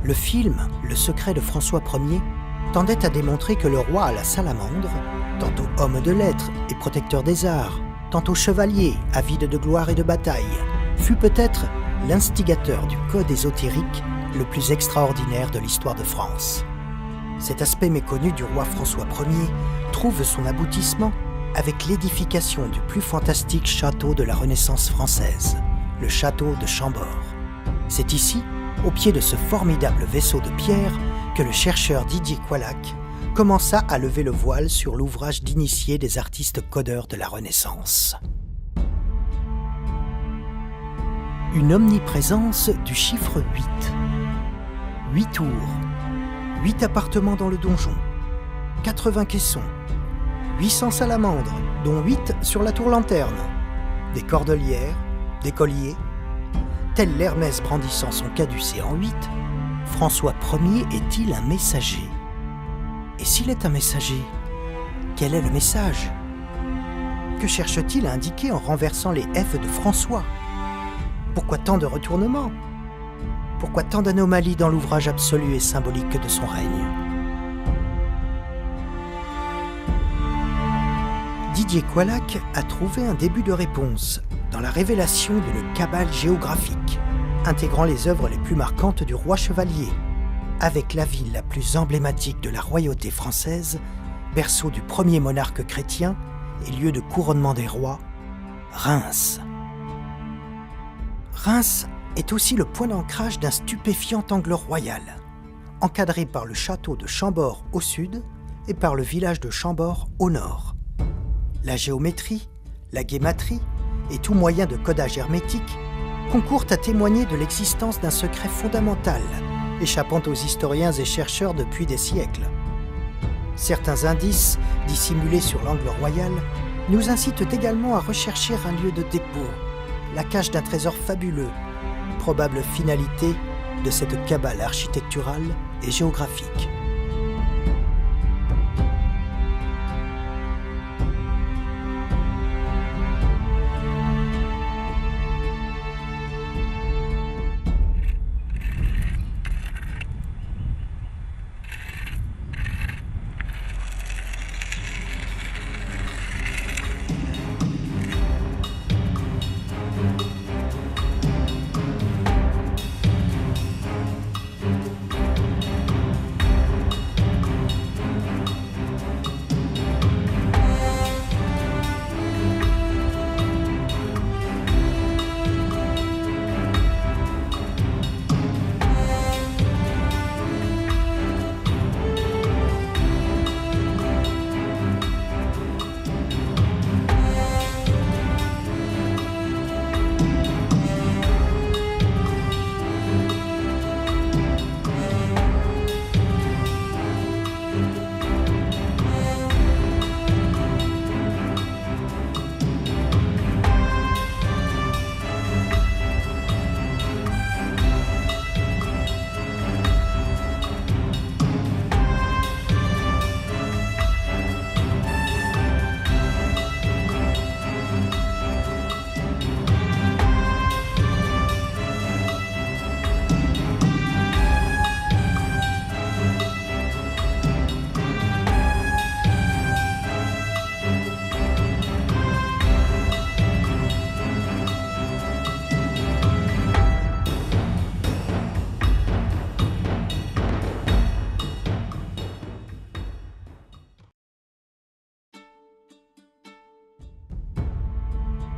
Le film « Le secret de François Ier » tendait à démontrer que le roi à la salamandre, tantôt homme de lettres et protecteur des arts, tantôt chevalier, avide de gloire et de bataille, fut peut-être l'instigateur du code ésotérique le plus extraordinaire de l'histoire de France. Cet aspect méconnu du roi François Ier trouve son aboutissement avec l'édification du plus fantastique château de la Renaissance française, le château de Chambord. C'est ici, au pied de ce formidable vaisseau de pierre, que le chercheur Didier Qualac commença à lever le voile sur l'ouvrage d'initié des artistes codeurs de la Renaissance. Une omniprésence du chiffre 8. 8 tours, 8 appartements dans le donjon, 80 caissons, 800 salamandres, dont 8 sur la tour lanterne, des cordelières, des colliers. Tel l'Hermès brandissant son caducée en 8, François Ier est-il un messager? Et s'il est un messager, quel est le message? Que cherche-t-il à indiquer en renversant les F de François? Pourquoi tant de retournements? Pourquoi tant d'anomalies dans l'ouvrage absolu et symbolique de son règne? Didier Qualac a trouvé un début de réponse dans la révélation d'une cabale géographique, intégrant les œuvres les plus marquantes du roi chevalier, avec la ville la plus emblématique de la royauté française, berceau du premier monarque chrétien et lieu de couronnement des rois, Reims. Reims est aussi le point d'ancrage d'un stupéfiant angle royal, encadré par le château de Chambord au sud et par le village de Chambord au nord. La géométrie, la guématrie et tout moyen de codage hermétique concourent à témoigner de l'existence d'un secret fondamental échappant aux historiens et chercheurs depuis des siècles. Certains indices dissimulés sur l'angle royal nous incitent également à rechercher un lieu de dépôt, la cache d'un trésor fabuleux, probable finalité de cette cabale architecturale et géographique.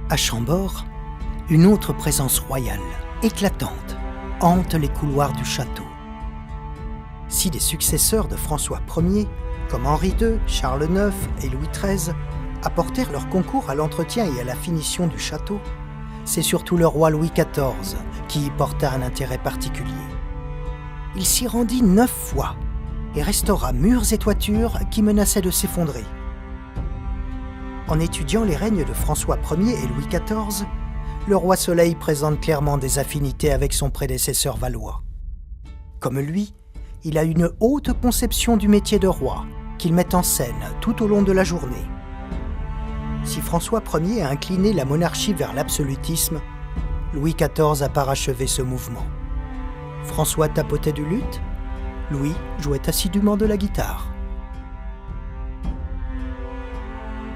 À Chambord, une autre présence royale, éclatante, hante les couloirs du château. Si des successeurs de François Ier, comme Henri II, Charles IX et Louis XIII, apportèrent leur concours à l'entretien et à la finition du château, c'est surtout le roi Louis XIV qui y porta un intérêt particulier. Il s'y rendit 9 fois et restaura murs et toitures qui menaçaient de s'effondrer. En étudiant les règnes de François Ier et Louis XIV, le roi Soleil présente clairement des affinités avec son prédécesseur Valois. Comme lui, il a une haute conception du métier de roi, qu'il met en scène tout au long de la journée. Si François Ier a incliné la monarchie vers l'absolutisme, Louis XIV a parachevé ce mouvement. François tapotait du luth, Louis jouait assidûment de la guitare.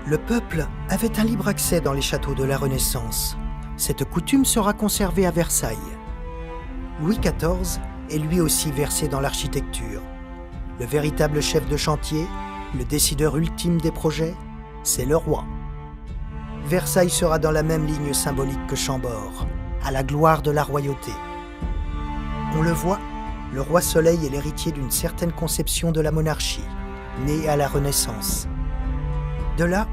Le peuple avait un libre accès dans les châteaux de la Renaissance. Cette coutume sera conservée à Versailles. Louis XIV est lui aussi versé dans l'architecture. Le véritable chef de chantier, le décideur ultime des projets, c'est le roi. Versailles sera dans la même ligne symbolique que Chambord, à la gloire de la royauté. On le voit, le roi Soleil est l'héritier d'une certaine conception de la monarchie, née à la Renaissance. De là,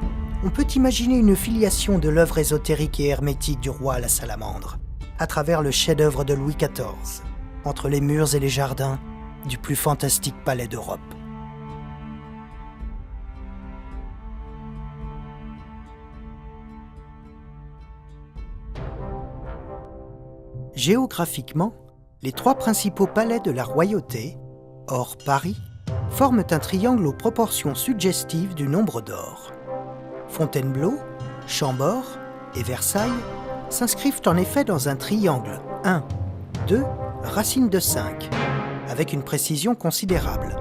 on peut imaginer une filiation de l'œuvre ésotérique et hermétique du roi à la salamandre, à travers le chef-d'œuvre de Louis XIV, entre les murs et les jardins du plus fantastique palais d'Europe. Géographiquement, les trois principaux palais de la royauté, hors Paris, forment un triangle aux proportions suggestives du nombre d'or. Fontainebleau, Chambord et Versailles s'inscrivent en effet dans un triangle 1, 2, racine de 5, avec une précision considérable.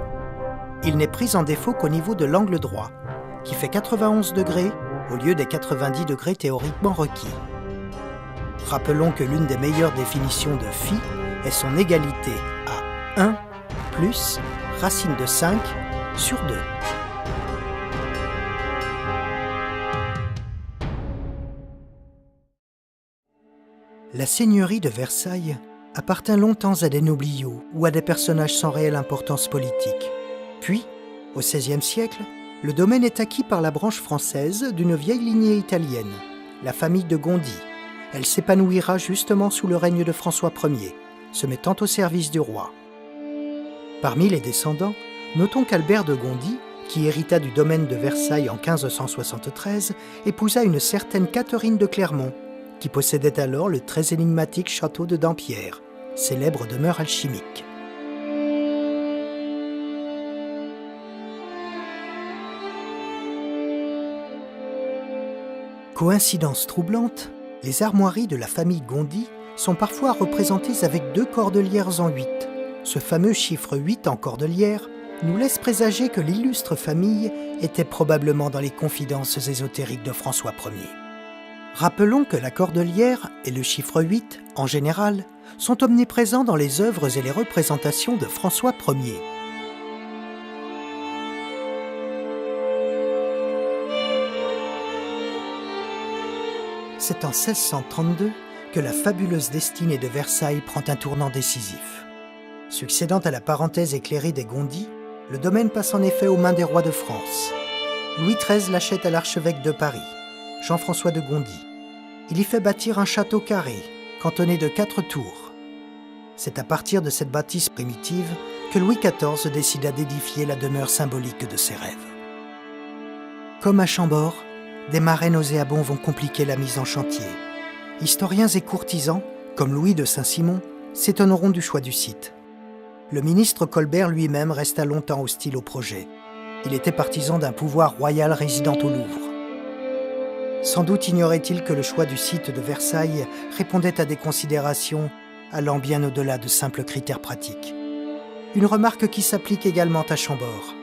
Il n'est pris en défaut qu'au niveau de l'angle droit, qui fait 91 degrés au lieu des 90 degrés théoriquement requis. Rappelons que l'une des meilleures définitions de phi est son égalité à 1 plus racine de 5 sur 2. La seigneurie de Versailles appartint longtemps à des nobliaux ou à des personnages sans réelle importance politique. Puis, au XVIe siècle, le domaine est acquis par la branche française d'une vieille lignée italienne, la famille de Gondi. Elle s'épanouira justement sous le règne de François Ier, se mettant au service du roi. Parmi les descendants, notons qu'Albert de Gondi, qui hérita du domaine de Versailles en 1573, épousa une certaine Catherine de Clermont, qui possédait alors le très énigmatique château de Dampierre, célèbre demeure alchimique. Coïncidence troublante, les armoiries de la famille Gondi sont parfois représentées avec 2 cordelières en 8. Ce fameux chiffre 8 en cordelière nous laisse présager que l'illustre famille était probablement dans les confidences ésotériques de François Ier. Rappelons que la cordelière et le chiffre 8, en général, sont omniprésents dans les œuvres et les représentations de François Ier. C'est en 1632 que la fabuleuse destinée de Versailles prend un tournant décisif. Succédant à la parenthèse éclairée des Gondi, le domaine passe en effet aux mains des rois de France. Louis XIII l'achète à l'archevêque de Paris, Jean-François de Gondi. Il y fait bâtir un château carré, cantonné de 4 tours. C'est à partir de cette bâtisse primitive que Louis XIV décida d'édifier la demeure symbolique de ses rêves. Comme à Chambord, des marais nauséabonds vont compliquer la mise en chantier. Historiens et courtisans, comme Louis de Saint-Simon, s'étonneront du choix du site. Le ministre Colbert lui-même resta longtemps hostile au projet. Il était partisan d'un pouvoir royal résidant au Louvre. Sans doute ignorait-il que le choix du site de Versailles répondait à des considérations allant bien au-delà de simples critères pratiques. Une remarque qui s'applique également à Chambord,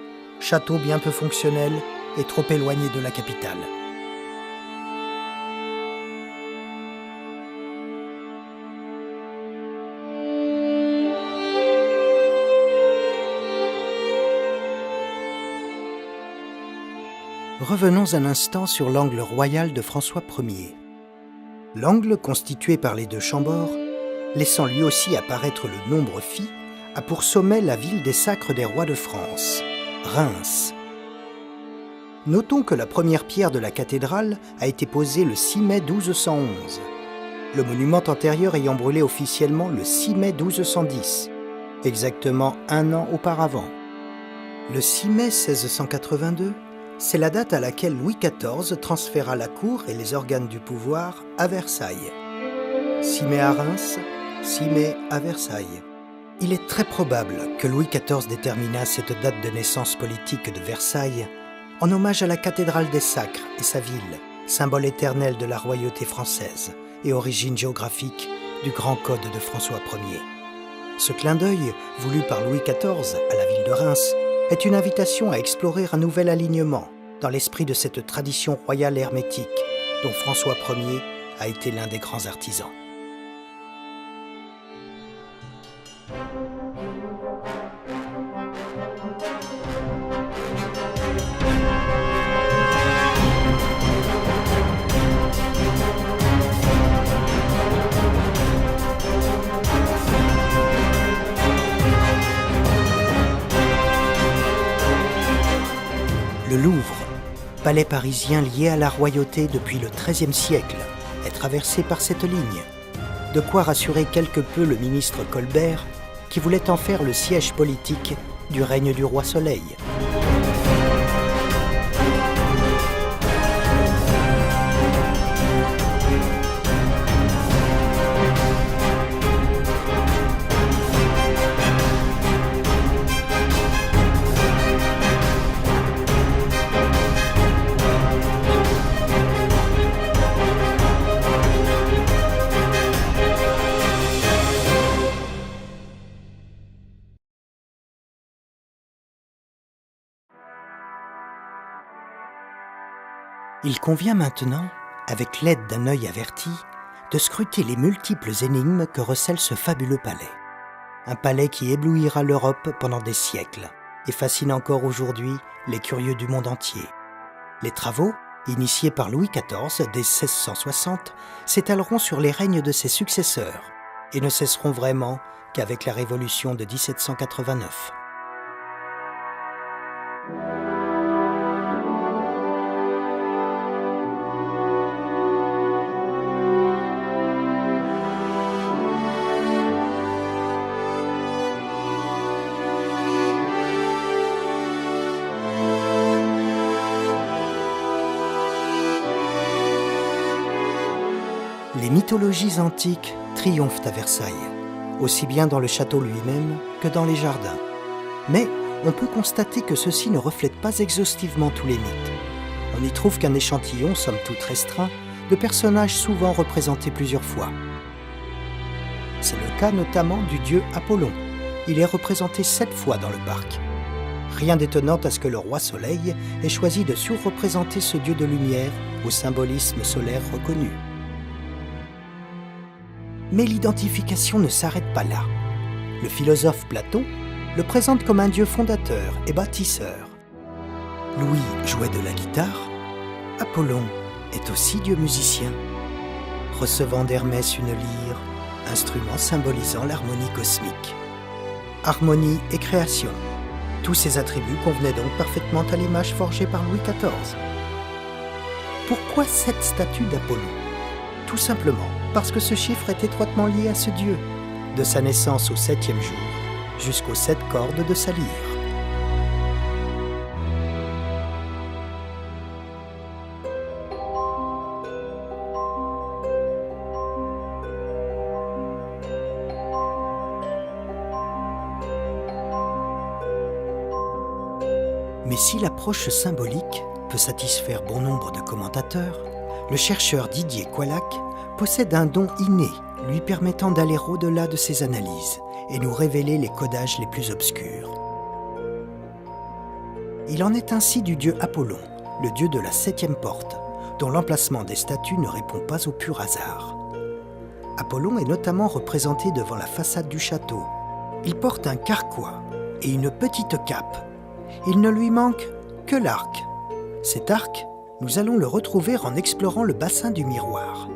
château bien peu fonctionnel et trop éloigné de la capitale. Revenons un instant sur l'angle royal de François Ier. L'angle constitué par les 2 Chambords, laissant lui aussi apparaître le nombre phi, a pour sommet la ville des sacres des rois de France, Reims. Notons que la première pierre de la cathédrale a été posée le 6 mai 1211, le monument antérieur ayant brûlé officiellement le 6 mai 1210, exactement 1 an auparavant. Le 6 mai 1682, c'est la date à laquelle Louis XIV transféra la cour et les organes du pouvoir à Versailles. 6 mai à Reims, 6 mai à Versailles. Il est très probable que Louis XIV détermina cette date de naissance politique de Versailles en hommage à la cathédrale des Sacres et sa ville, symbole éternel de la royauté française et origine géographique du grand code de François Ier. Ce clin d'œil, voulu par Louis XIV à la ville de Reims, est une invitation à explorer un nouvel alignement dans l'esprit de cette tradition royale hermétique dont François Ier a été l'un des grands artisans. Le Louvre, palais parisien lié à la royauté depuis le XIIIe siècle, est traversé par cette ligne. De quoi rassurer quelque peu le ministre Colbert, qui voulait en faire le siège politique du règne du roi Soleil. Il convient maintenant, avec l'aide d'un œil averti, de scruter les multiples énigmes que recèle ce fabuleux palais. Un palais qui éblouira l'Europe pendant des siècles et fascine encore aujourd'hui les curieux du monde entier. Les travaux, initiés par Louis XIV dès 1660, s'étaleront sur les règnes de ses successeurs et ne cesseront vraiment qu'avec la Révolution de 1789. Les mythologies antiques triomphent à Versailles, aussi bien dans le château lui-même que dans les jardins. Mais on peut constater que ceux-ci ne reflètent pas exhaustivement tous les mythes. On n'y trouve qu'un échantillon, somme toute restreint, de personnages souvent représentés plusieurs fois. C'est le cas notamment du dieu Apollon. Il est représenté 7 fois dans le parc. Rien d'étonnant à ce que le roi Soleil ait choisi de surreprésenter ce dieu de lumière au symbolisme solaire reconnu. Mais l'identification ne s'arrête pas là. Le philosophe Platon le présente comme un dieu fondateur et bâtisseur. Louis jouait de la guitare. Apollon est aussi dieu musicien, recevant d'Hermès une lyre, instrument symbolisant l'harmonie cosmique. Harmonie et création, tous ces attributs convenaient donc parfaitement à l'image forgée par Louis XIV. Pourquoi cette statue d'Apollon ? Tout simplement parce que ce chiffre est étroitement lié à ce dieu, de sa naissance au 7e jour jusqu'aux 7 cordes de sa lyre. Mais si l'approche symbolique peut satisfaire bon nombre de commentateurs, le chercheur Didier Coillac possède un don inné lui permettant d'aller au-delà de ses analyses et nous révéler les codages les plus obscurs. Il en est ainsi du dieu Apollon, le dieu de la 7e porte, dont l'emplacement des statues ne répond pas au pur hasard. Apollon est notamment représenté devant la façade du château. Il porte un carquois et une petite cape. Il ne lui manque que l'arc. Cet arc, nous allons le retrouver en explorant le bassin du miroir.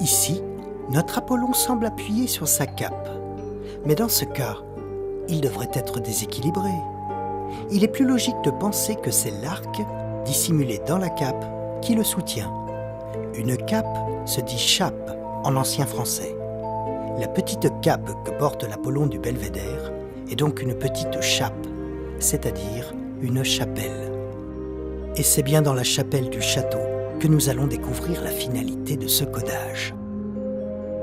Ici, notre Apollon semble appuyé sur sa cape. Mais dans ce cas, il devrait être déséquilibré. Il est plus logique de penser que c'est l'arc, dissimulé dans la cape, qui le soutient. Une cape se dit chape en ancien français. La petite cape que porte l'Apollon du Belvédère est donc une petite chape, c'est-à-dire une chapelle. Et c'est bien dans la chapelle du château que nous allons découvrir la finalité de ce codage.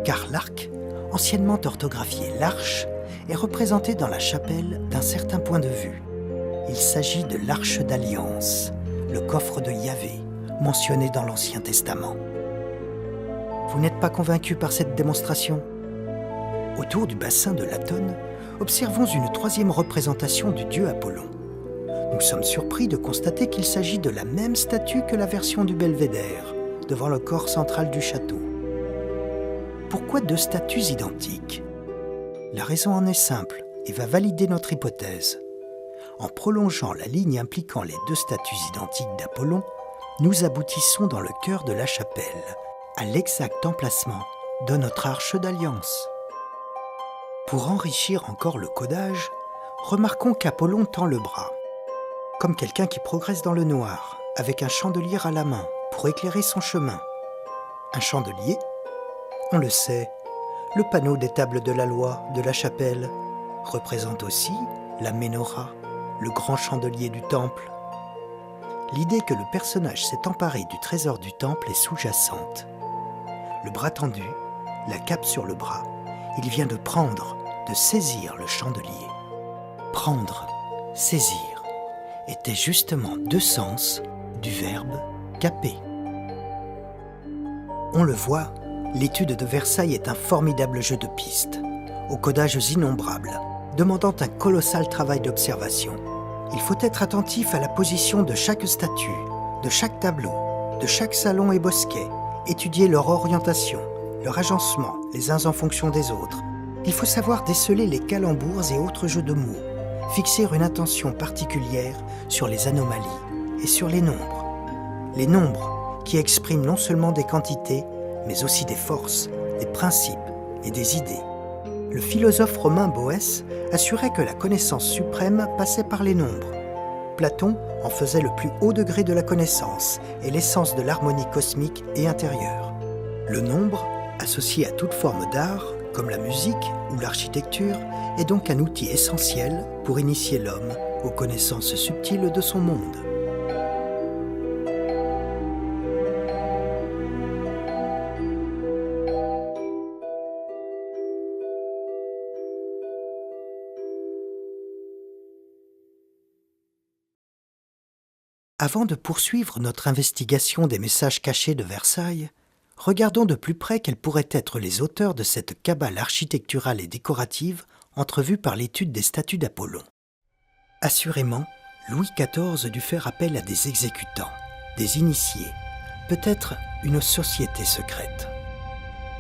Car l'arc, anciennement orthographié l'arche, est représenté dans la chapelle d'un certain point de vue. Il s'agit de l'arche d'alliance, le coffre de Yahvé, mentionné dans l'Ancien Testament. Vous n'êtes pas convaincu par cette démonstration ? Autour du bassin de Latone, observons une troisième représentation du dieu Apollon. Nous sommes surpris de constater qu'il s'agit de la même statue que la version du belvédère, devant le corps central du château. Pourquoi deux statues identiques ? La raison en est simple et va valider notre hypothèse. En prolongeant la ligne impliquant les deux statues identiques d'Apollon, nous aboutissons dans le cœur de la chapelle, à l'exact emplacement de notre arche d'alliance. Pour enrichir encore le codage, remarquons qu'Apollon tend le bras, comme quelqu'un qui progresse dans le noir, avec un chandelier à la main pour éclairer son chemin. Un chandelier ? On le sait, le panneau des tables de la loi de la chapelle représente aussi la ménorah, le grand chandelier du temple. L'idée que le personnage s'est emparé du trésor du temple est sous-jacente. Le bras tendu, la cape sur le bras, il vient de prendre, de saisir le chandelier. Prendre, saisir, étaient justement deux sens du verbe caper. On le voit, l'étude de Versailles est un formidable jeu de pistes, aux codages innombrables, demandant un colossal travail d'observation. Il faut être attentif à la position de chaque statue, de chaque tableau, de chaque salon et bosquet, étudier leur orientation, leur agencement, les uns en fonction des autres. Il faut savoir déceler les calembours et autres jeux de mots, fixer une attention particulière sur les anomalies et sur les nombres. Les nombres qui expriment non seulement des quantités, mais aussi des forces, des principes et des idées. Le philosophe romain Boès assurait que la connaissance suprême passait par les nombres. Platon en faisait le plus haut degré de la connaissance et l'essence de l'harmonie cosmique et intérieure. Le nombre, associé à toute forme d'art, comme la musique ou l'architecture, est donc un outil essentiel pour initier l'homme aux connaissances subtiles de son monde. Avant de poursuivre notre investigation des messages cachés de Versailles, regardons de plus près quels pourraient être les auteurs de cette cabale architecturale et décorative entrevue par l'étude des statues d'Apollon. Assurément, Louis XIV dut faire appel à des exécutants, des initiés, peut-être une société secrète.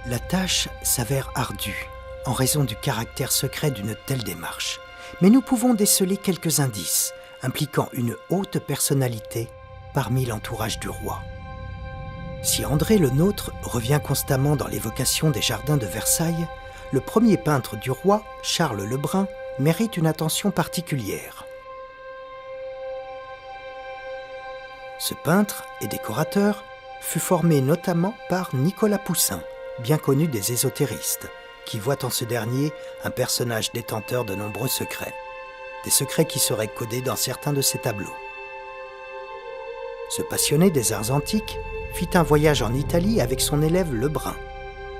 La tâche s'avère ardue, en raison du caractère secret d'une telle démarche, mais nous pouvons déceler quelques indices impliquant une haute personnalité parmi l'entourage du roi. Si André le Nôtre revient constamment dans l'évocation des jardins de Versailles, le premier peintre du roi, Charles le Brun, mérite une attention particulière. Ce peintre et décorateur fut formé notamment par Nicolas Poussin, bien connu des ésotéristes, qui voient en ce dernier un personnage détenteur de nombreux secrets. Des secrets qui seraient codés dans certains de ses tableaux. Ce passionné des arts antiques fit un voyage en Italie avec son élève Lebrun.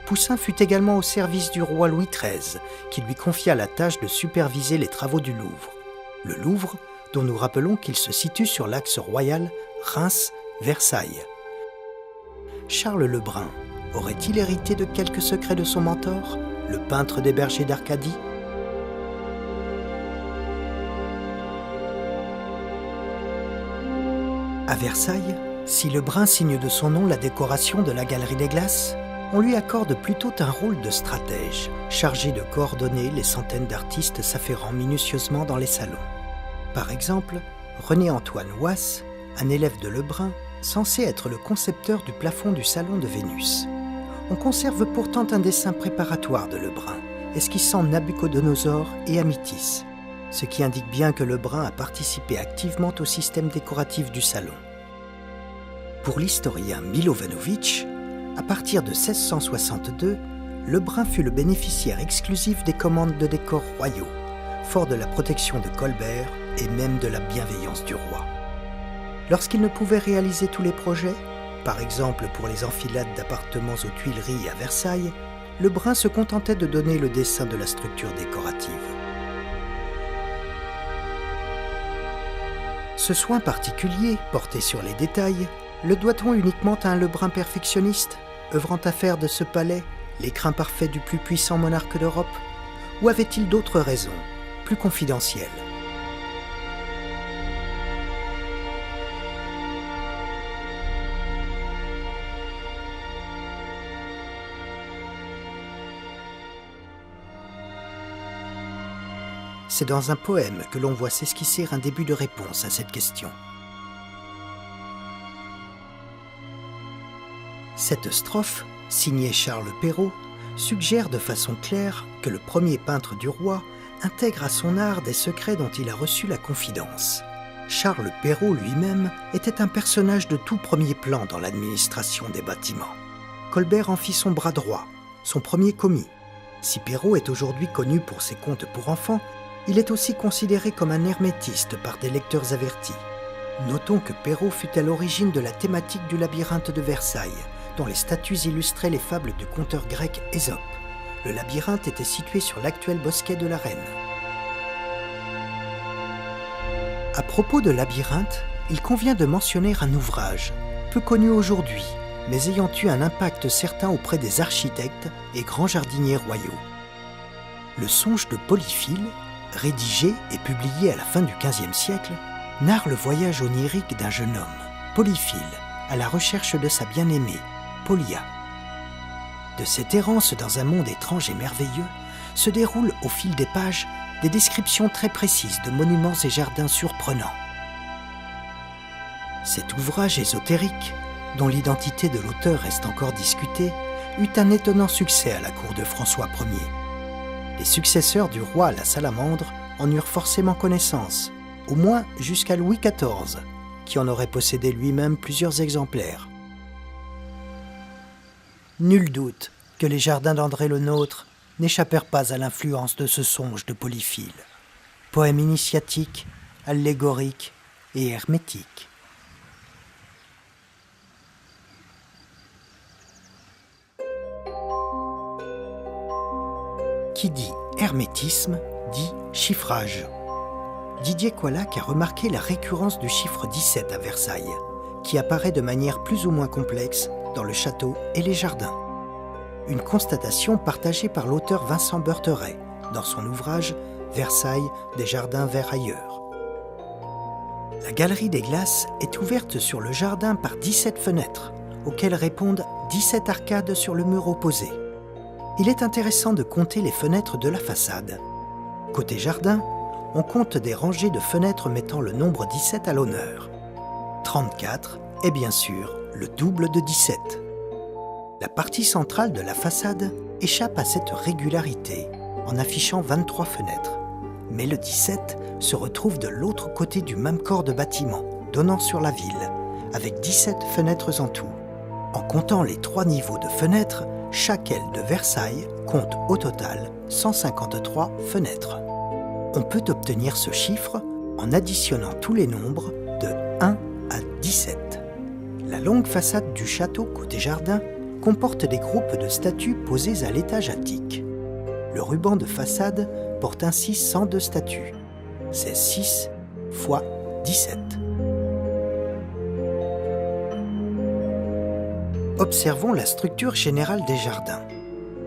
Poussin fut également au service du roi Louis XIII, qui lui confia la tâche de superviser les travaux du Louvre. Le Louvre, dont nous rappelons qu'il se situe sur l'axe royal Reims-Versailles. Charles Lebrun aurait-il hérité de quelques secrets de son mentor, le peintre des bergers d'Arcadie ? À Versailles, si Lebrun signe de son nom la décoration de la Galerie des Glaces, on lui accorde plutôt un rôle de stratège, chargé de coordonner les centaines d'artistes s'affairant minutieusement dans les salons. Par exemple, René-Antoine Wass, un élève de Lebrun, censé être le concepteur du plafond du salon de Vénus. On conserve pourtant un dessin préparatoire de Lebrun, esquissant Nabuchodonosor et Amitis, ce qui indique bien que Lebrun a participé activement au système décoratif du salon. Pour l'historien Milovanovic, à partir de 1662, Lebrun fut le bénéficiaire exclusif des commandes de décors royaux, fort de la protection de Colbert et même de la bienveillance du roi. Lorsqu'il ne pouvait réaliser tous les projets, par exemple pour les enfilades d'appartements aux Tuileries et à Versailles, Lebrun se contentait de donner le dessin de la structure décorative. Ce soin particulier, porté sur les détails, le doit-on uniquement à un Lebrun perfectionniste, œuvrant à faire de ce palais l'écrin parfait du plus puissant monarque d'Europe, Ou avait-il d'autres raisons, plus confidentielles ? C'est dans un poème que l'on voit s'esquisser un début de réponse à cette question. Cette strophe, signée Charles Perrault, suggère de façon claire que le premier peintre du roi intègre à son art des secrets dont il a reçu la confidence. Charles Perrault lui-même était un personnage de tout premier plan dans l'administration des bâtiments. Colbert en fit son bras droit, son premier commis. Si Perrault est aujourd'hui connu pour ses contes pour enfants, il est aussi considéré comme un hermétiste par des lecteurs avertis. Notons que Perrault fut à l'origine de la thématique du labyrinthe de Versailles, dont les statues illustraient les fables du conteur grec Ésope. Le labyrinthe était situé sur l'actuel bosquet de la Reine. À propos de labyrinthe, il convient de mentionner un ouvrage, peu connu aujourd'hui, mais ayant eu un impact certain auprès des architectes et grands jardiniers royaux. Le Songe de Polyphile, rédigé et publié à la fin du XVe siècle, narre le voyage onirique d'un jeune homme, Polyphile, à la recherche de sa bien-aimée, Polia. De cette errance dans un monde étrange et merveilleux se déroulent au fil des pages des descriptions très précises de monuments et jardins surprenants. Cet ouvrage ésotérique, dont l'identité de l'auteur reste encore discutée, eut un étonnant succès à la cour de François Ier. Les successeurs du roi à la salamandre en eurent forcément connaissance, au moins jusqu'à Louis XIV, qui en aurait possédé lui-même plusieurs exemplaires. Nul doute que les jardins d'André Le Nôtre n'échappèrent pas à l'influence de ce songe de Polyphile, poème initiatique, allégorique et hermétique. Qui dit hermétisme dit chiffrage. Didier Coillac a remarqué la récurrence du chiffre 17 à Versailles, qui apparaît de manière plus ou moins complexe dans le château et les jardins. Une constatation partagée par l'auteur Vincent Beurteret dans son ouvrage « Versailles, des jardins vers ailleurs ». La galerie des glaces est ouverte sur le jardin par 17 fenêtres, auxquelles répondent 17 arcades sur le mur opposé. Il est intéressant de compter les fenêtres de la façade. Côté jardin, on compte des rangées de fenêtres mettant le nombre 17 à l'honneur. 34 est bien sûr le double de 17. La partie centrale de la façade échappe à cette régularité en affichant 23 fenêtres. Mais le 17 se retrouve de l'autre côté du même corps de bâtiment, donnant sur la ville, avec 17 fenêtres en tout. En comptant les 3 niveaux de fenêtres, chaque aile de Versailles compte au total 153 fenêtres. On peut obtenir ce chiffre en additionnant tous les nombres de 1 à 17. La longue façade du château côté jardin comporte des groupes de statues posées à l'étage attique. Le ruban de façade porte ainsi 102 statues. C'est 6 fois 17. Observons la structure générale des jardins.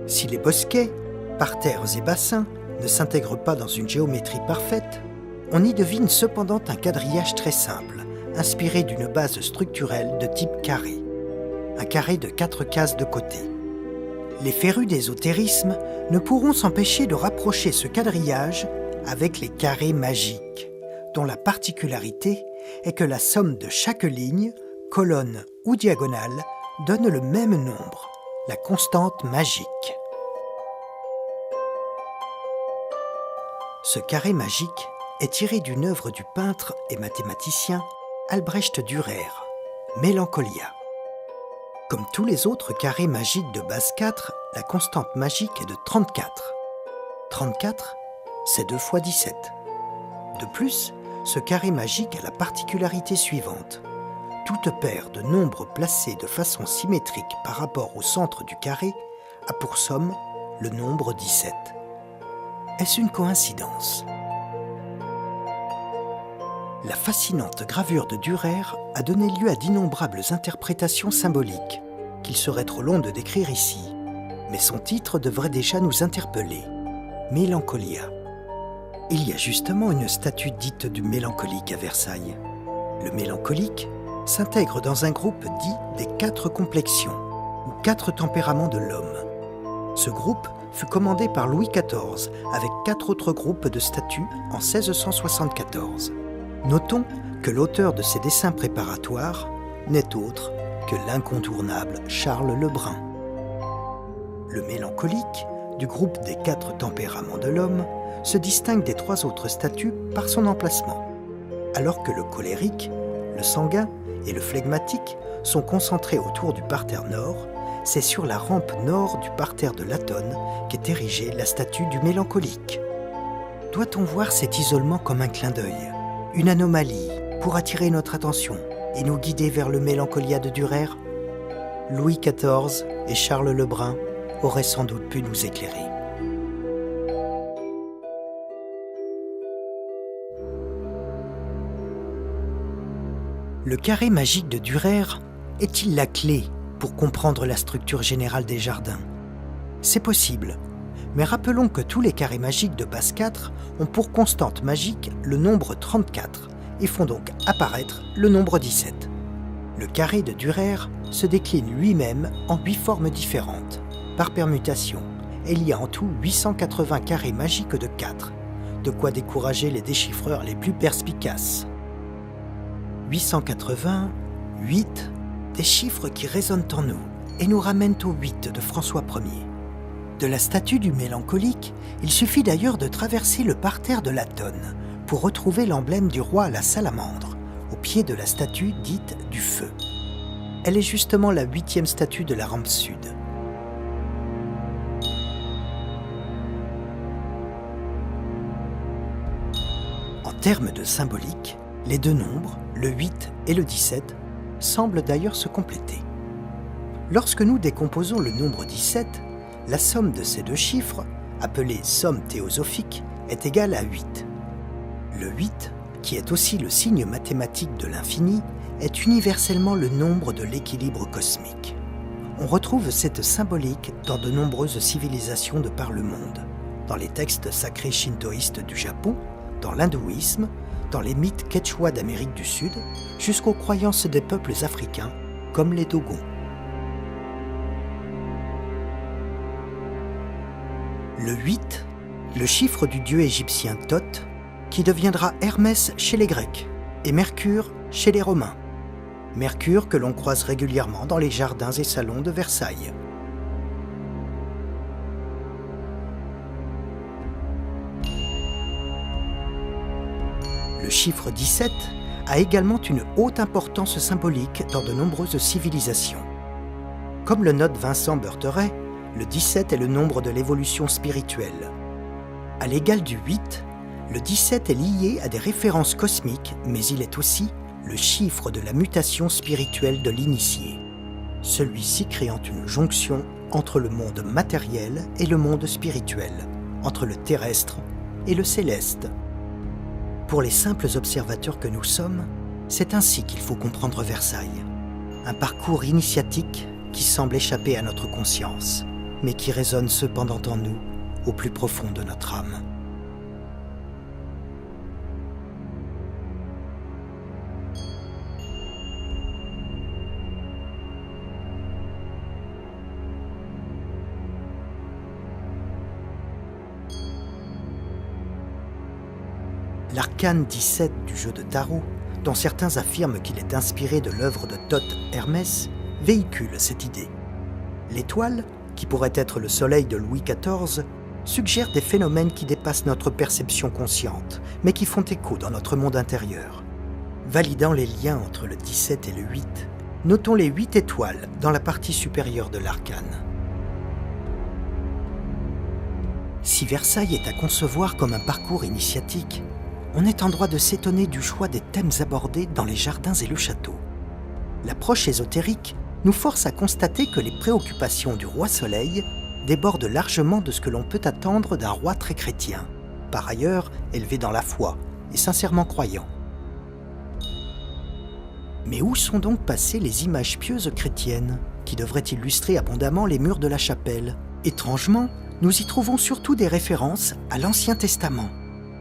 Si les bosquets, parterres et bassins ne s'intègrent pas dans une géométrie parfaite, on y devine cependant un quadrillage très simple, inspiré d'une base structurelle de type carré. Un carré de 4 cases de côté. Les férus d'ésotérisme ne pourront s'empêcher de rapprocher ce quadrillage avec les carrés magiques, dont la particularité est que la somme de chaque ligne, colonne ou diagonale, donne le même nombre, la constante magique. Ce carré magique est tiré d'une œuvre du peintre et mathématicien Albrecht Dürer, Mélancolia. Comme tous les autres carrés magiques de base 4, la constante magique est de 34. 34, c'est 2 fois 17. De plus, ce carré magique a la particularité suivante. Toute paire de nombres placés de façon symétrique par rapport au centre du carré a pour somme le nombre 17. Est-ce une coïncidence ? La fascinante gravure de Dürer a donné lieu à d'innombrables interprétations symboliques, qu'il serait trop long de décrire ici, mais son titre devrait déjà nous interpeller. Mélancolia. Il y a justement une statue dite du mélancolique à Versailles. Le mélancolique s'intègre dans un groupe dit des 4 complexions, ou 4 tempéraments de l'homme. Ce groupe fut commandé par Louis XIV avec 4 autres groupes de statues en 1674. Notons que l'auteur de ces dessins préparatoires n'est autre que l'incontournable Charles Le Brun. Le mélancolique, du groupe des 4 tempéraments de l'homme, se distingue des 3 autres statues par son emplacement, alors que le colérique, le sanguin et le flegmatique sont concentrés autour du parterre nord. C'est sur la rampe nord du parterre de Latone qu'est érigée la statue du mélancolique. Doit-on voir cet isolement comme un clin d'œil, une anomalie pour attirer notre attention et nous guider vers le Mélancolia de Dürer? Louis XIV et Charles Le Brun auraient sans doute pu nous éclairer. Le carré magique de Dürer est-il la clé pour comprendre la structure générale des jardins? C'est possible, mais rappelons que tous les carrés magiques de base 4 ont pour constante magique le nombre 34 et font donc apparaître le nombre 17. Le carré de Dürer se décline lui-même en 8 formes différentes, par permutation, et il y a en tout 880 carrés magiques de 4, de quoi décourager les déchiffreurs les plus perspicaces. 880, 8, des chiffres qui résonnent en nous et nous ramènent au 8 de François Ier. De la statue du mélancolique, il suffit d'ailleurs de traverser le parterre de Latone pour retrouver l'emblème du roi à la salamandre, au pied de la statue dite du feu. Elle est justement la 8e statue de la rampe sud. En termes de symbolique, les 2 nombres, le 8 et le 17, semblent d'ailleurs se compléter. Lorsque nous décomposons le nombre 17, la somme de ces 2 chiffres, appelée somme théosophique, est égale à 8. Le 8, qui est aussi le signe mathématique de l'infini, est universellement le nombre de l'équilibre cosmique. On retrouve cette symbolique dans de nombreuses civilisations de par le monde, dans les textes sacrés shintoïstes du Japon, dans l'hindouisme, dans les mythes quechua d'Amérique du Sud, jusqu'aux croyances des peuples africains, comme les Dogons. Le 8, le chiffre du dieu égyptien Thoth, qui deviendra Hermès chez les Grecs et Mercure chez les Romains. Mercure que l'on croise régulièrement dans les jardins et salons de Versailles. Le chiffre 17 a également une haute importance symbolique dans de nombreuses civilisations. Comme le note Vincent Bertheret, le 17 est le nombre de l'évolution spirituelle. À l'égal du 8, le 17 est lié à des références cosmiques, mais il est aussi le chiffre de la mutation spirituelle de l'initié, celui-ci créant une jonction entre le monde matériel et le monde spirituel, entre le terrestre et le céleste. Pour les simples observateurs que nous sommes, c'est ainsi qu'il faut comprendre Versailles. Un parcours initiatique qui semble échapper à notre conscience, mais qui résonne cependant en nous, au plus profond de notre âme. L'arcane 17 du jeu de tarot, dont certains affirment qu'il est inspiré de l'œuvre de Thoth Hermès, véhicule cette idée. L'étoile, qui pourrait être le soleil de Louis XIV, suggère des phénomènes qui dépassent notre perception consciente, mais qui font écho dans notre monde intérieur. Validant les liens entre le 17 et le 8, notons les 8 étoiles dans la partie supérieure de l'arcane. Si Versailles est à concevoir comme un parcours initiatique, on est en droit de s'étonner du choix des thèmes abordés dans les jardins et le château. L'approche ésotérique nous force à constater que les préoccupations du roi Soleil débordent largement de ce que l'on peut attendre d'un roi très chrétien, par ailleurs élevé dans la foi et sincèrement croyant. Mais où sont donc passées les images pieuses chrétiennes qui devraient illustrer abondamment les murs de la chapelle? Étrangement, nous y trouvons surtout des références à l'Ancien Testament.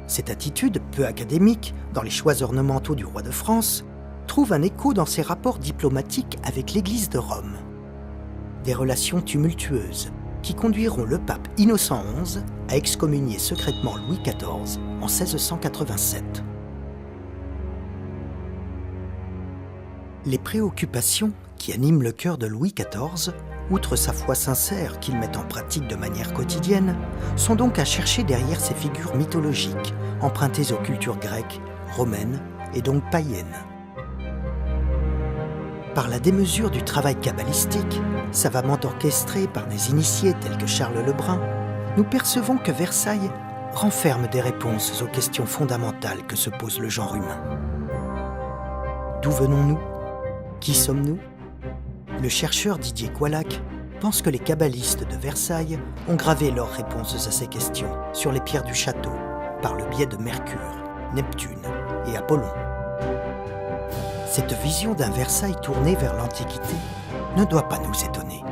Cette attitude, peu académique, dans les choix ornementaux du roi de France, trouve un écho dans ses rapports diplomatiques avec l'Église de Rome. Des relations tumultueuses qui conduiront le pape Innocent XI à excommunier secrètement Louis XIV en 1687. Les préoccupations qui animent le cœur de Louis XIV, outre sa foi sincère qu'il met en pratique de manière quotidienne, sont donc à chercher derrière ces figures mythologiques, empruntées aux cultures grecques, romaines et donc païennes. Par la démesure du travail kabbalistique, savamment orchestré par des initiés tels que Charles Le Brun, nous percevons que Versailles renferme des réponses aux questions fondamentales que se pose le genre humain. D'où venons-nous ? Qui sommes-nous ? Le chercheur Didier Coillac pense que les kabbalistes de Versailles ont gravé leurs réponses à ces questions sur les pierres du château, par le biais de Mercure, Neptune et Apollon. Cette vision d'un Versailles tourné vers l'Antiquité ne doit pas nous étonner.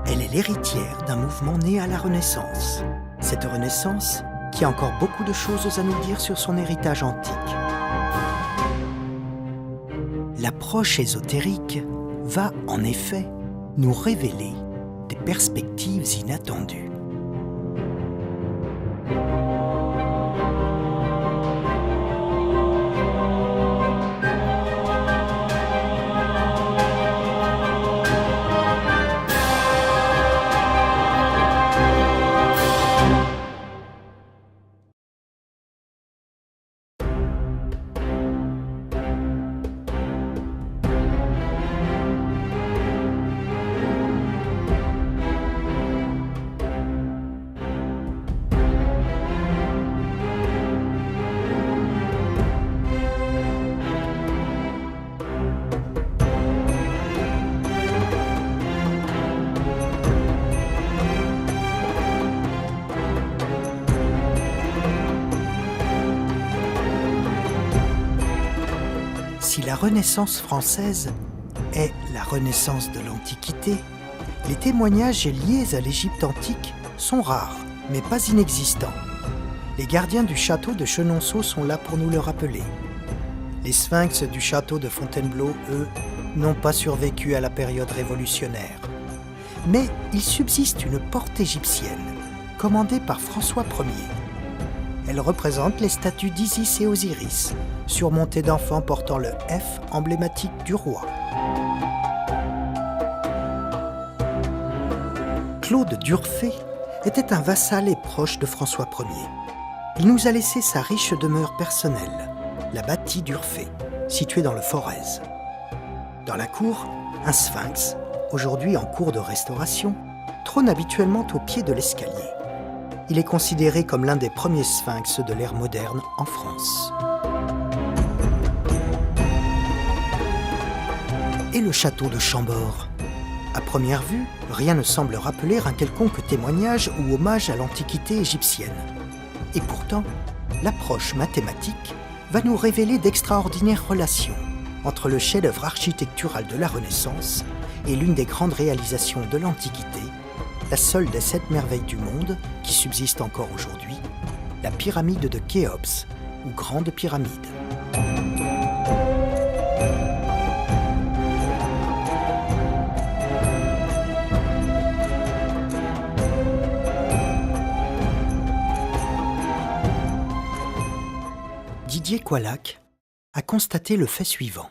Elle est l'héritière d'un mouvement né à la Renaissance. Cette Renaissance qui a encore beaucoup de choses à nous dire sur son héritage antique. L'approche ésotérique va, en effet, nous révéler des perspectives inattendues. Si la Renaissance française est la Renaissance de l'Antiquité, les témoignages liés à l'Égypte antique sont rares, mais pas inexistants. Les gardiens du château de Chenonceau sont là pour nous le rappeler. Les sphinx du château de Fontainebleau, eux, n'ont pas survécu à la période révolutionnaire. Mais il subsiste une porte égyptienne, commandée par François Ier. Elle représente les statues d'Isis et Osiris, surmontées d'enfants portant le F emblématique du roi. Claude d'Urfé était un vassal et proche de François Ier. Il nous a laissé sa riche demeure personnelle, la bâtie d'Urfé, située dans le Forez. Dans la cour, un sphinx, aujourd'hui en cours de restauration, trône habituellement au pied de l'escalier. Il est considéré comme l'un des premiers sphinx de l'ère moderne en France. Et le château de Chambord ? À première vue, rien ne semble rappeler un quelconque témoignage ou hommage à l'Antiquité égyptienne. Et pourtant, l'approche mathématique va nous révéler d'extraordinaires relations entre le chef-d'œuvre architectural de la Renaissance et l'une des grandes réalisations de l'Antiquité, la seule des 7 merveilles du monde qui subsiste encore aujourd'hui, la pyramide de Khéops, ou Grande Pyramide. Didier Coillac a constaté le fait suivant.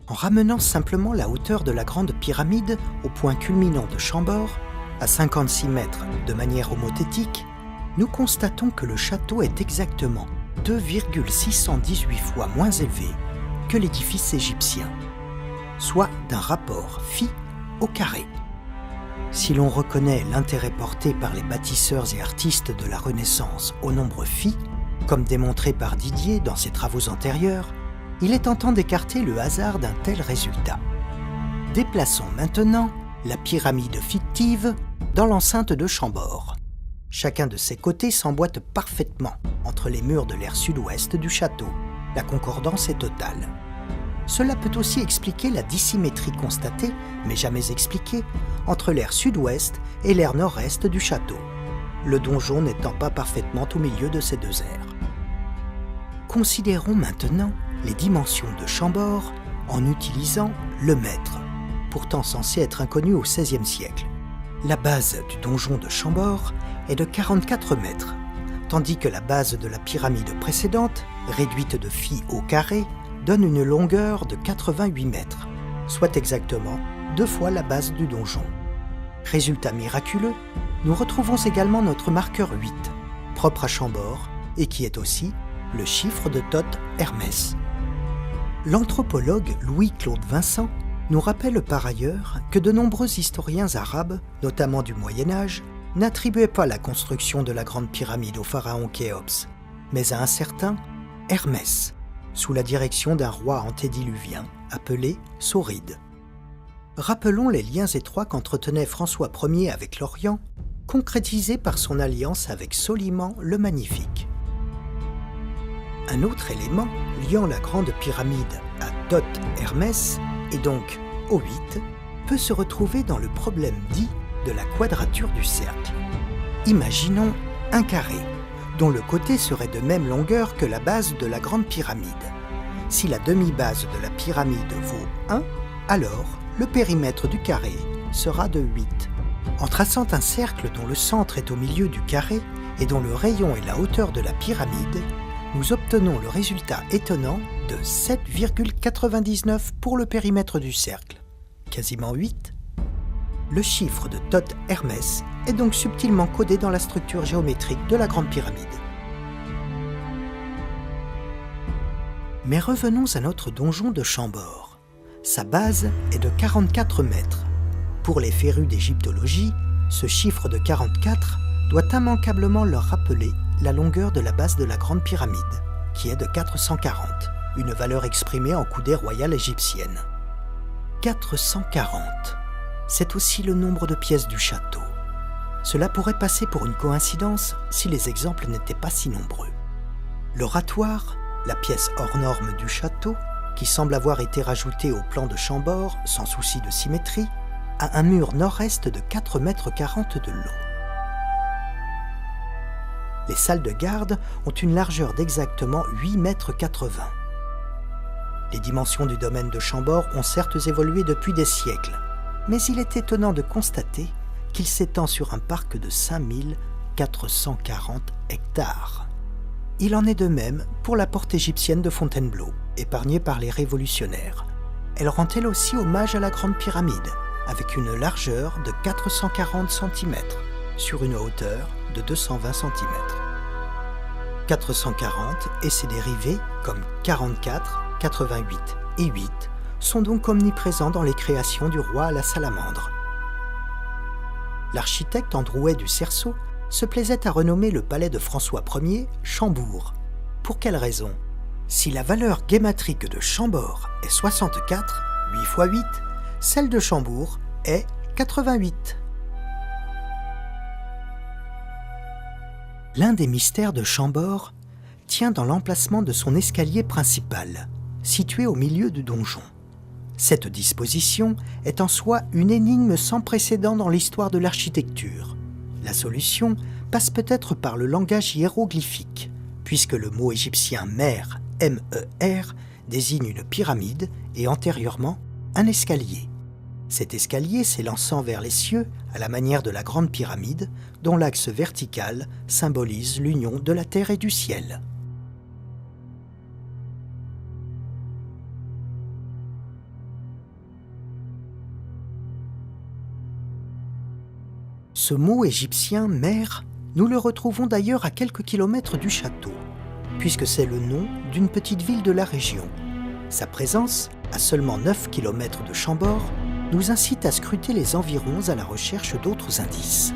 En ramenant simplement la hauteur de la Grande Pyramide au point culminant de Chambord, à 56 mètres de manière homothétique, nous constatons que le château est exactement 2,618 fois moins élevé que l'édifice égyptien, soit d'un rapport π au carré. Si l'on reconnaît l'intérêt porté par les bâtisseurs et artistes de la Renaissance au nombre π, comme démontré par Didier dans ses travaux antérieurs, il est tentant d'écarter le hasard d'un tel résultat. Déplaçons maintenant la pyramide fictive dans l'enceinte de Chambord. Chacun de ses côtés s'emboîte parfaitement entre les murs de l'aire sud-ouest du château. La concordance est totale. Cela peut aussi expliquer la dissymétrie constatée, mais jamais expliquée, entre l'aire sud-ouest et l'aire nord-est du château. le donjon n'étant pas parfaitement au milieu de ces deux aires. Considérons maintenant les dimensions de Chambord en utilisant le mètre, pourtant censé être inconnu au XVIe siècle. La base du donjon de Chambord est de 44 mètres, tandis que la base de la pyramide précédente, réduite de phi au carré, donne une longueur de 88 mètres, soit exactement 2 fois la base du donjon. Résultat miraculeux, nous retrouvons également notre marqueur 8, propre à Chambord, et qui est aussi le chiffre de Thoth Hermès. L'anthropologue Louis-Claude Vincent nous rappelle par ailleurs que de nombreux historiens arabes, notamment du Moyen-Âge, n'attribuaient pas la construction de la Grande Pyramide au pharaon Khéops, mais à un certain Hermès, sous la direction d'un roi antédiluvien appelé Sauride. Rappelons les liens étroits qu'entretenait François Ier avec l'Orient, concrétisés par son alliance avec Soliman le Magnifique. Un autre élément liant la Grande Pyramide à Thoth Hermès, et donc au 8, peut se retrouver dans le problème dit de la quadrature du cercle. Imaginons un carré, dont le côté serait de même longueur que la base de la Grande Pyramide. Si la demi-base de la pyramide vaut 1, alors le périmètre du carré sera de 8. En traçant un cercle dont le centre est au milieu du carré et dont le rayon est la hauteur de la pyramide, nous obtenons le résultat étonnant de 7,99 pour le périmètre du cercle, quasiment 8. Le chiffre de Thoth Hermès est donc subtilement codé dans la structure géométrique de la Grande Pyramide. Mais revenons à notre donjon de Chambord. Sa base est de 44 mètres. Pour les férus d'égyptologie, ce chiffre de 44 doit immanquablement leur rappeler la longueur de la base de la Grande Pyramide, qui est de 440, une valeur exprimée en coudée royale égyptienne. 440, c'est aussi le nombre de pièces du château. Cela pourrait passer pour une coïncidence si les exemples n'étaient pas si nombreux. L'oratoire, la pièce hors norme du château, qui semble avoir été rajoutée au plan de Chambord sans souci de symétrie, a un mur nord-est de 4,40 mètres de long. Les salles de garde ont une largeur d'exactement 8,80 mètres. Les dimensions du domaine de Chambord ont certes évolué depuis des siècles, mais il est étonnant de constater qu'il s'étend sur un parc de 5440 hectares. Il en est de même pour la porte égyptienne de Fontainebleau, épargnée par les révolutionnaires. Elle rend elle aussi hommage à la Grande Pyramide, avec une largeur de 440 cm sur une hauteur de 220 cm. 440 et ses dérivés, comme 44, 88 et 8, sont donc omniprésents dans les créations du roi à la salamandre. L'architecte Androuet du Cerceau se plaisait à renommer le palais de François Ier Chambourg. Pour quelle raison ? Si la valeur guématrique de Chambord est 64, 8 x 8, celle de Chambourg est 88. L'un des mystères de Chambord tient dans l'emplacement de son escalier principal, situé au milieu du donjon. Cette disposition est en soi une énigme sans précédent dans l'histoire de l'architecture. La solution passe peut-être par le langage hiéroglyphique, puisque le mot égyptien mer, M-E-R, désigne une pyramide et antérieurement un escalier. Cet escalier s'élançant vers les cieux à la manière de la Grande Pyramide, dont l'axe vertical symbolise l'union de la terre et du ciel. Ce mot égyptien mer, nous le retrouvons d'ailleurs à quelques kilomètres du château, puisque c'est le nom d'une petite ville de la région. Sa présence, à seulement 9 km de Chambord, nous incite à scruter les environs à la recherche d'autres indices.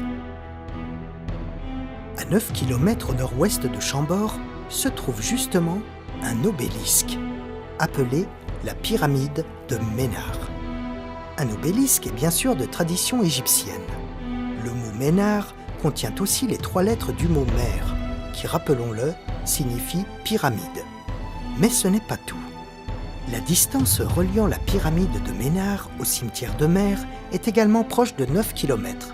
À 9 km au nord-ouest de Chambord se trouve justement un obélisque, appelé la pyramide de Ménare. Un obélisque est bien sûr de tradition égyptienne. Le mot Ménare contient aussi les 3 lettres du mot mer, qui, rappelons-le, signifie pyramide. Mais ce n'est pas tout. La distance reliant la pyramide de Ménare au cimetière de Mer est également proche de 9 km.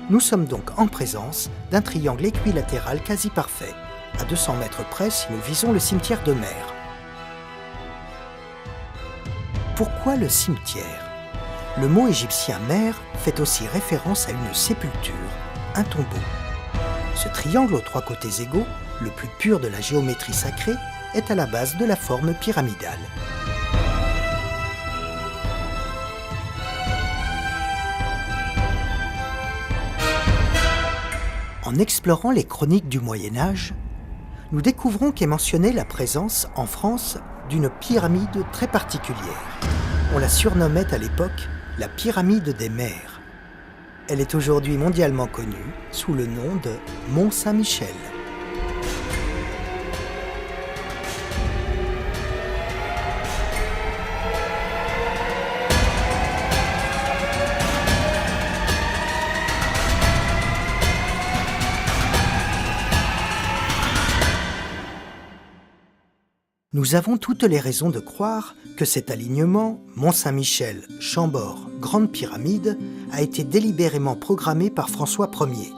Nous sommes donc en présence d'un triangle équilatéral quasi parfait, à 200 mètres près si nous visons le cimetière de Mers. Pourquoi le cimetière ? Le mot égyptien Mers fait aussi référence à une sépulture, un tombeau. Ce triangle aux 3 côtés égaux, le plus pur de la géométrie sacrée, est à la base de la forme pyramidale. En explorant les chroniques du Moyen-Âge, nous découvrons qu'est mentionnée la présence, en France, d'une pyramide très particulière. On la surnommait à l'époque la pyramide des Mers. Elle est aujourd'hui mondialement connue sous le nom de Mont-Saint-Michel. Nous avons toutes les raisons de croire que cet alignement, Mont-Saint-Michel, Chambord, Grande Pyramide, a été délibérément programmé par François Ier.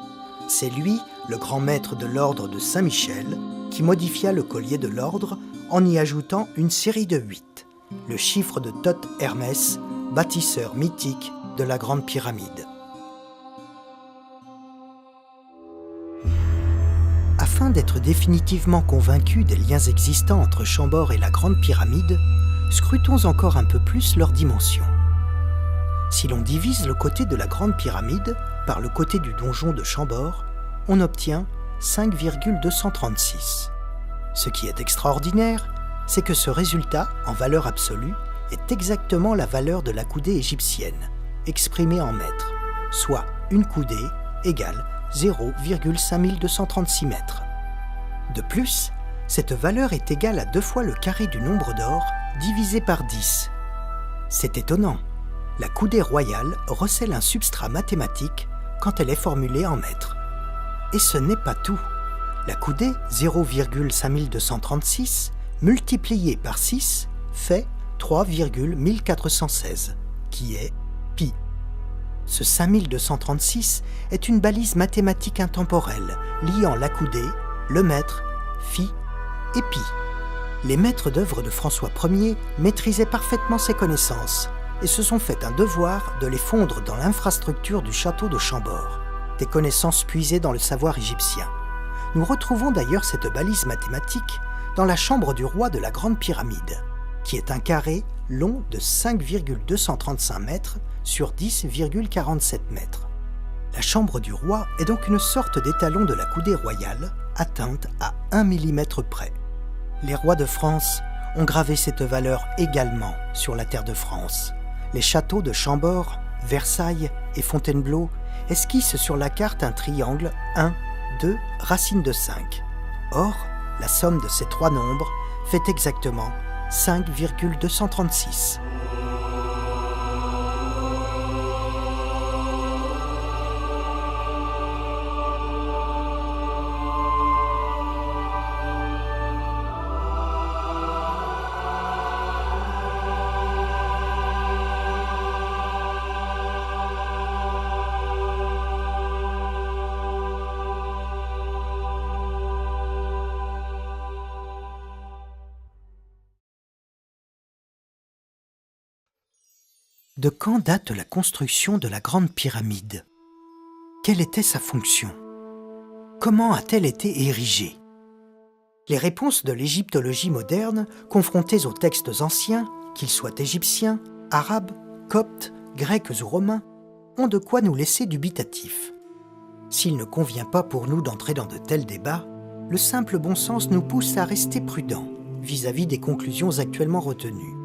C'est lui, le grand maître de l'ordre de Saint-Michel, qui modifia le collier de l'ordre en y ajoutant une série de 8, le chiffre de Thoth Hermès, bâtisseur mythique de la Grande Pyramide. Afin d'être définitivement convaincus des liens existants entre Chambord et la Grande Pyramide, scrutons encore un peu plus leurs dimensions. Si l'on divise le côté de la Grande Pyramide par le côté du donjon de Chambord, on obtient 5,236. Ce qui est extraordinaire, c'est que ce résultat, en valeur absolue, est exactement la valeur de la coudée égyptienne, exprimée en mètres, soit une coudée égale 0,5236 mètres. De plus, cette valeur est égale à 2 fois le carré du nombre d'or divisé par 10. C'est étonnant. La coudée royale recèle un substrat mathématique quand elle est formulée en mètres. Et ce n'est pas tout. La coudée 0,5236 multipliée par 6 fait 3,1416, qui est pi. Ce 5236 est une balise mathématique intemporelle liant la coudée, le mètre, phi et pi. Les maîtres d'œuvre de François Ier maîtrisaient parfaitement ces connaissances et se sont fait un devoir de les fondre dans l'infrastructure du château de Chambord, des connaissances puisées dans le savoir égyptien. Nous retrouvons d'ailleurs cette balise mathématique dans la chambre du roi de la Grande Pyramide, qui est un carré long de 5,235 mètres sur 10,47 mètres. La chambre du roi est donc une sorte d'étalon de la coudée royale, atteinte à 1 mm près. Les rois de France ont gravé cette valeur également sur la terre de France. Les châteaux de Chambord, Versailles et Fontainebleau esquissent sur la carte un triangle 1, 2, racine de 5. Or, la somme de ces 3 nombres fait exactement 5,236. De quand date la construction de la Grande Pyramide ? Quelle était sa fonction ? Comment a-t-elle été érigée ? Les réponses de l'égyptologie moderne, confrontées aux textes anciens, qu'ils soient égyptiens, arabes, coptes, grecs ou romains, ont de quoi nous laisser dubitatifs. S'il ne convient pas pour nous d'entrer dans de tels débats, le simple bon sens nous pousse à rester prudents vis-à-vis des conclusions actuellement retenues.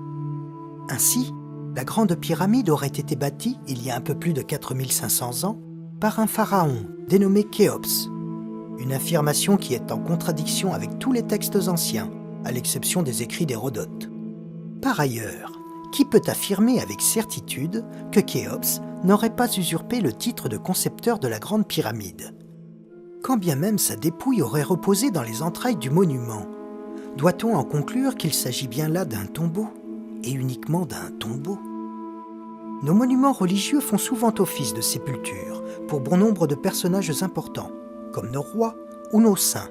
Ainsi, la Grande Pyramide aurait été bâtie, il y a un peu plus de 4500 ans, par un pharaon dénommé Khéops, une affirmation qui est en contradiction avec tous les textes anciens, à l'exception des écrits d'Hérodote. Par ailleurs, qui peut affirmer avec certitude que Khéops n'aurait pas usurpé le titre de concepteur de la Grande Pyramide ? Quand bien même sa dépouille aurait reposé dans les entrailles du monument, doit-on en conclure qu'il s'agit bien là d'un tombeau ? Et uniquement d'un tombeau. Nos monuments religieux font souvent office de sépulture pour bon nombre de personnages importants, comme nos rois ou nos saints.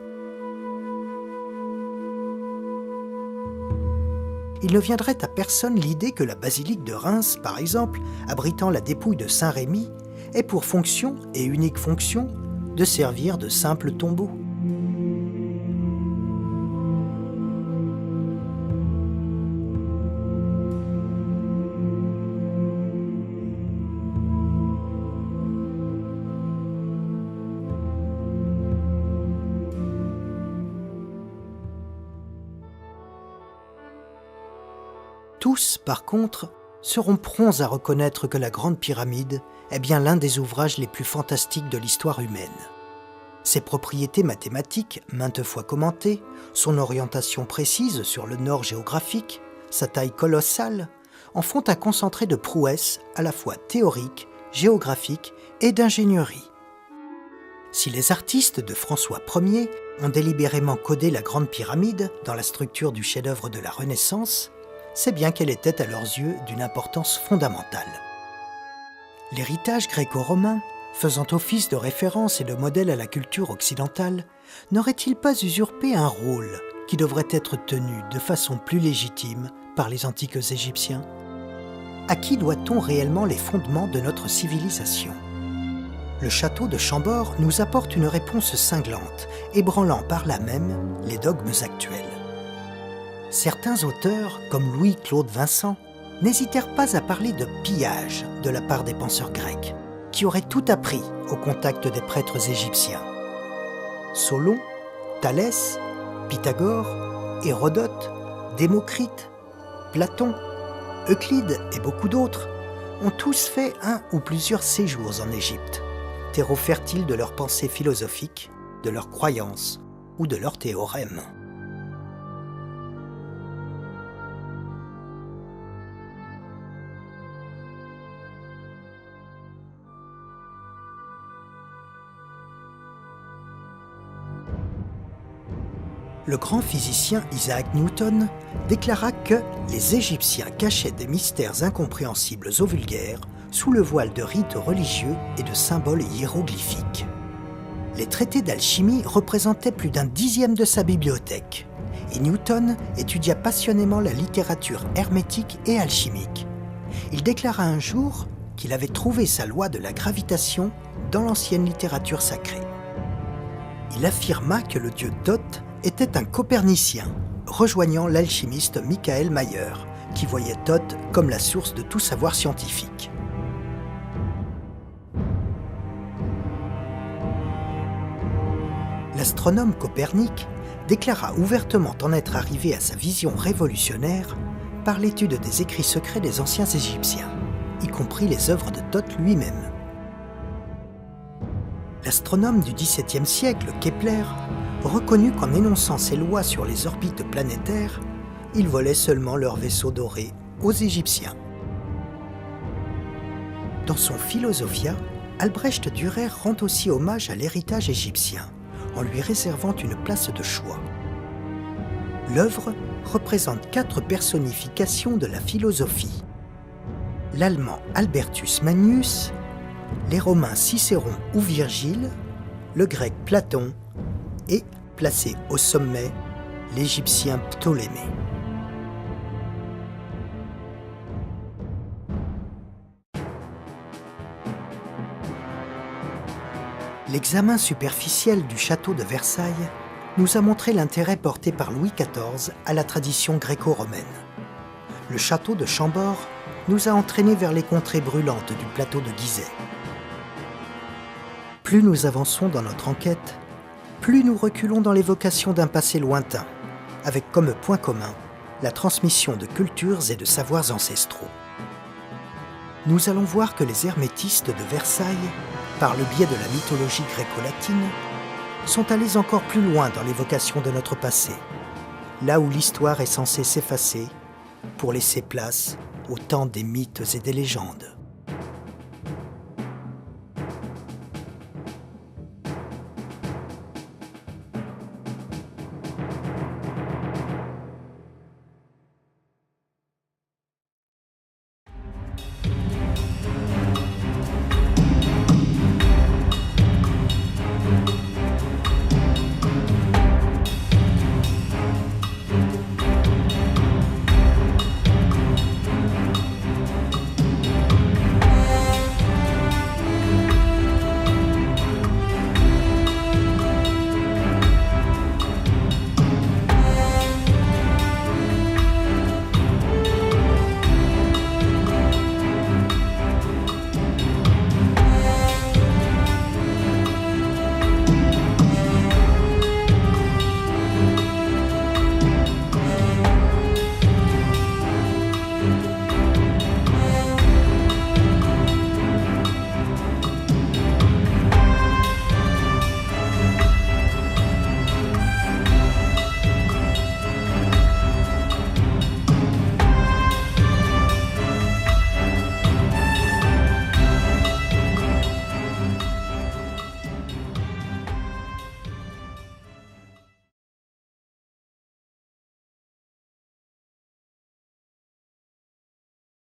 Il ne viendrait à personne l'idée que la basilique de Reims, par exemple, abritant la dépouille de Saint Rémy, ait pour fonction, et unique fonction, de servir de simple tombeau. Tous, par contre, seront prompts à reconnaître que la Grande Pyramide est bien l'un des ouvrages les plus fantastiques de l'histoire humaine. Ses propriétés mathématiques, maintes fois commentées, son orientation précise sur le nord géographique, sa taille colossale, en font un concentré de prouesses à la fois théoriques, géographiques et d'ingénierie. Si les artistes de François Ier ont délibérément codé la Grande Pyramide dans la structure du chef-d'œuvre de la Renaissance, c'est bien qu'elle était à leurs yeux d'une importance fondamentale. L'héritage gréco-romain, faisant office de référence et de modèle à la culture occidentale, n'aurait-il pas usurpé un rôle qui devrait être tenu de façon plus légitime par les antiques Égyptiens ? À qui doit-on réellement les fondements de notre civilisation ? Le château de Chambord nous apporte une réponse cinglante, ébranlant par là même les dogmes actuels. Certains auteurs, comme Louis-Claude Vincent, n'hésitèrent pas à parler de pillage de la part des penseurs grecs, qui auraient tout appris au contact des prêtres égyptiens. Solon, Thalès, Pythagore, Hérodote, Démocrite, Platon, Euclide et beaucoup d'autres ont tous fait un ou plusieurs séjours en Égypte, terreau fertile de leurs pensées philosophiques, de leurs croyances ou de leurs théorèmes. Le grand physicien Isaac Newton déclara que les Égyptiens cachaient des mystères incompréhensibles aux vulgaires sous le voile de rites religieux et de symboles hiéroglyphiques. Les traités d'alchimie représentaient plus d'un dixième de sa bibliothèque, et Newton étudia passionnément la littérature hermétique et alchimique. Il déclara un jour qu'il avait trouvé sa loi de la gravitation dans l'ancienne littérature sacrée. Il affirma que le dieu Thoth était un copernicien, rejoignant l'alchimiste Michael Mayer, qui voyait Thoth comme la source de tout savoir scientifique. L'astronome Copernic déclara ouvertement en être arrivé à sa vision révolutionnaire par l'étude des écrits secrets des anciens Égyptiens, y compris les œuvres de Thoth lui-même. L'astronome du XVIIe siècle, Kepler, reconnut qu'en énonçant ses lois sur les orbites planétaires, il volait seulement leur vaisseau doré aux Égyptiens. Dans son Philosophia, Albrecht Dürer rend aussi hommage à l'héritage égyptien, en lui réservant une place de choix. L'œuvre représente 4 personnifications de la philosophie. L'Allemand Albertus Magnus, les Romains Cicéron ou Virgile, le Grec Platon, et, placé au sommet, l'Égyptien Ptolémée. L'examen superficiel du château de Versailles nous a montré l'intérêt porté par Louis XIV à la tradition gréco-romaine. Le château de Chambord nous a entraînés vers les contrées brûlantes du plateau de Gizeh. Plus nous avançons dans notre enquête, plus nous reculons dans l'évocation d'un passé lointain, avec comme point commun la transmission de cultures et de savoirs ancestraux. Nous allons voir que les hermétistes de Versailles, par le biais de la mythologie gréco-latine, sont allés encore plus loin dans l'évocation de notre passé, là où l'histoire est censée s'effacer pour laisser place au temps des mythes et des légendes.